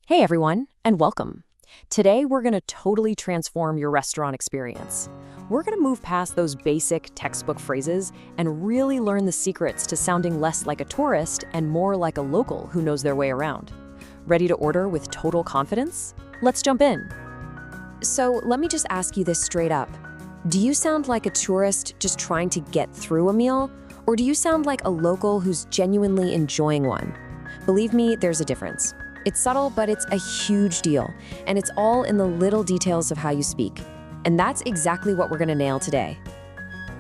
Hey everyone, and welcome. Today we're going to totally transform your restaurant experience. We're going to move past those basic textbook phrases and really learn the secrets to sounding less like a tourist and more like a local who knows their way around. Ready to order with total confidence? Let's jump in. So let me just ask you this straight up. Do you sound like a tourist just trying to get through a meal? Or do you sound like a local who's genuinely enjoying one? Believe me, there's a difference. It's subtle, but it's a huge deal, and it's all in the little details of how you speak. And that's exactly what we're gonna nail today.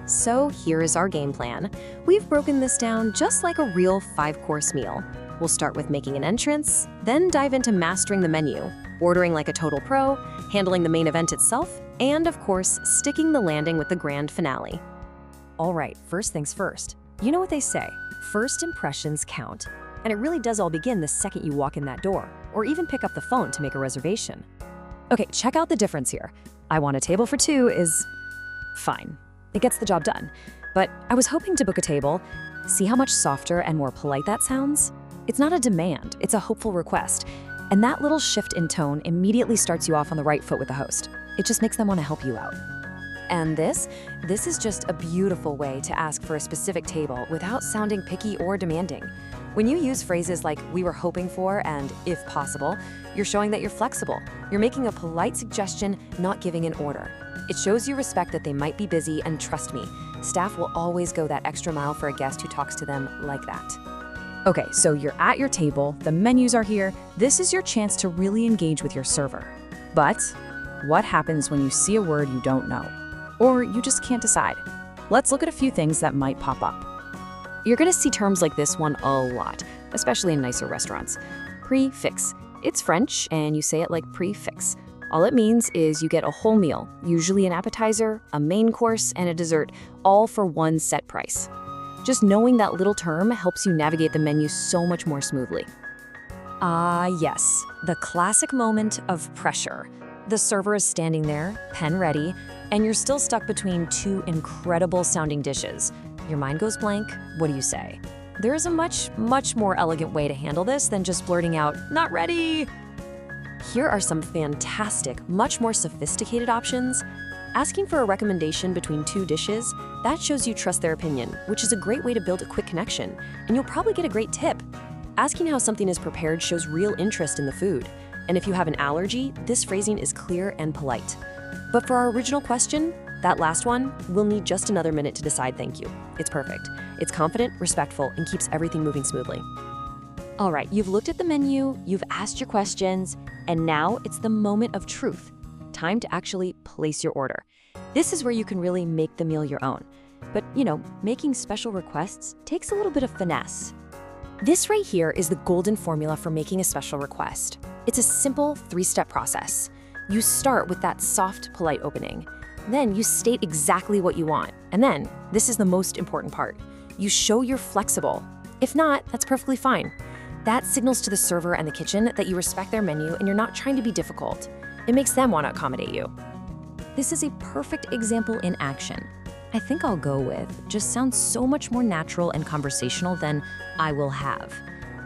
So here is our game plan. We've broken this down just like a real 5-course meal. We'll start with making an entrance, then dive into mastering the menu, ordering like a total pro, handling the main event itself, and of course, sticking the landing with the grand finale. All right, first things first. You know what they say, first impressions count. And it really does all begin the second you walk in that door, or even pick up the phone to make a reservation. Okay, check out the difference here. I want a table for 2 is fine. It gets the job done. But I was hoping to book a table. See how much softer and more polite that sounds? It's not a demand, it's a hopeful request. And that little shift in tone immediately starts you off on the right foot with the host. It just makes them want to help you out. And this is just a beautiful way to ask for a specific table without sounding picky or demanding. When you use phrases like "we were hoping for" and "if possible," you're showing that you're flexible. You're making a polite suggestion, not giving an order. It shows you respect that they might be busy, and trust me, staff will always go that extra mile for a guest who talks to them like that. Okay, so you're at your table, the menus are here. This is your chance to really engage with your server. But what happens when you see a word you don't know? Or you just can't decide? Let's look at a few things that might pop up. You're gonna see terms like this one a lot, especially in nicer restaurants. Prix-fixe. It's French, and you say it like prix-fixe. All it means is you get a whole meal, usually an appetizer, a main course, and a dessert, all for one set price. Just knowing that little term helps you navigate the menu so much more smoothly. Yes, the classic moment of pressure. The server is standing there, pen ready, and you're still stuck between 2 incredible sounding dishes. Your mind goes blank. What do you say? There is a much more elegant way to handle this than just blurting out, "Not ready!" Here are some fantastic, much more sophisticated options. Asking for a recommendation between 2 dishes, that shows you trust their opinion, which is a great way to build a quick connection, and you'll probably get a great tip. Asking how something is prepared shows real interest in the food. And if you have an allergy, this phrasing is clear and polite. But for our original question, that last one, we'll need just another minute to decide thank you. It's perfect. It's confident, respectful, and keeps everything moving smoothly. All right, you've looked at the menu, you've asked your questions, and now it's the moment of truth. Time to actually place your order. This is where you can really make the meal your own. But, making special requests takes a little bit of finesse. This right here is the golden formula for making a special request. It's a simple 3-step process. You start with that soft, polite opening. Then you state exactly what you want. And then, this is the most important part, you show you're flexible. If not, that's perfectly fine. That signals to the server and the kitchen that you respect their menu and you're not trying to be difficult. It makes them want to accommodate you. This is a perfect example in action. I think I'll go with, just sounds so much more natural and conversational than "I will have."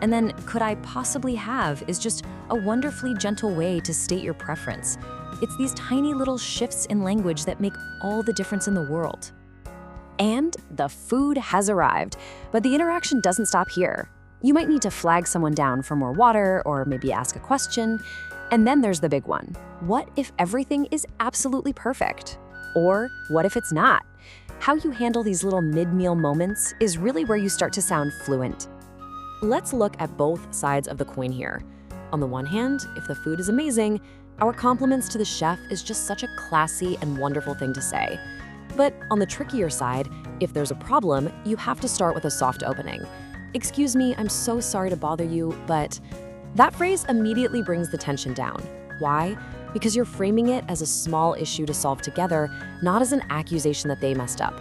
And then "could I possibly have" is just a wonderfully gentle way to state your preference. It's these tiny little shifts in language that make all the difference in the world. And the food has arrived, but the interaction doesn't stop here. You might need to flag someone down for more water or maybe ask a question. And then there's the big one. What if everything is absolutely perfect? Or what if it's not? How you handle these little mid-meal moments is really where you start to sound fluent. Let's look at both sides of the coin here. On the one hand, if the food is amazing, our compliments to the chef is just such a classy and wonderful thing to say. But on the trickier side, if there's a problem, you have to start with a soft opening. "Excuse me, I'm so sorry to bother you, but..." That phrase immediately brings the tension down. Why? Because you're framing it as a small issue to solve together, not as an accusation that they messed up.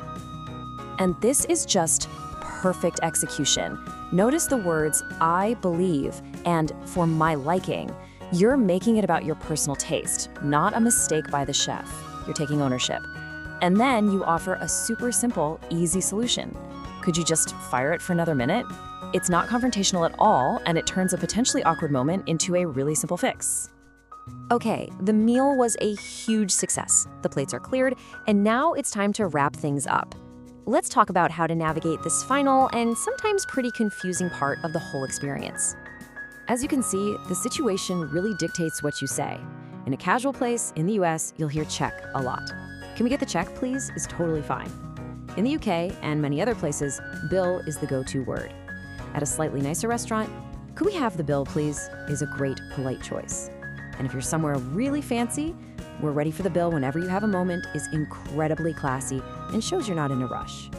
And this is just perfect execution. Notice the words "I believe" and "for my liking." You're making it about your personal taste, not a mistake by the chef. You're taking ownership. And then you offer a super simple, easy solution. Could you just fire it for another minute? It's not confrontational at all, and it turns a potentially awkward moment into a really simple fix. Okay, the meal was a huge success. The plates are cleared, and now it's time to wrap things up. Let's talk about how to navigate this final and sometimes pretty confusing part of the whole experience. As you can see, the situation really dictates what you say. In a casual place in the US, you'll hear check a lot. Can we get the check, please? Is totally fine. In the UK and many other places, bill is the go-to word. At a slightly nicer restaurant, could we have the bill, please? Is a great, polite choice. And if you're somewhere really fancy, we're ready for the bill whenever you have a moment is incredibly classy and shows you're not in a rush.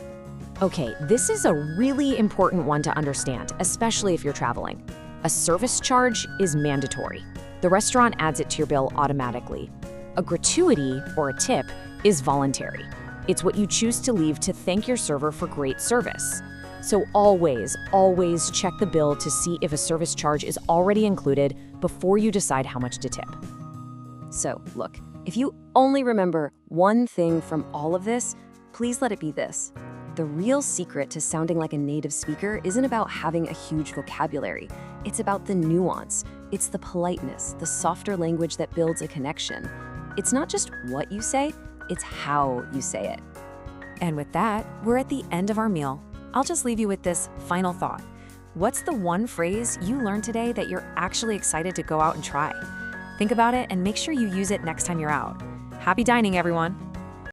Okay, this is a really important one to understand, especially if you're traveling. A service charge is mandatory. The restaurant adds it to your bill automatically. A gratuity, or a tip, is voluntary. It's what you choose to leave to thank your server for great service. So always, always check the bill to see if a service charge is already included before you decide how much to tip. So, look, if you only remember one thing from all of this, please let it be this. The real secret to sounding like a native speaker isn't about having a huge vocabulary. It's about the nuance. It's the politeness, the softer language that builds a connection. It's not just what you say, it's how you say it. And with that, we're at the end of our meal. I'll just leave you with this final thought. What's the one phrase you learned today that you're actually excited to go out and try? Think about it and make sure you use it next time you're out. Happy dining, everyone!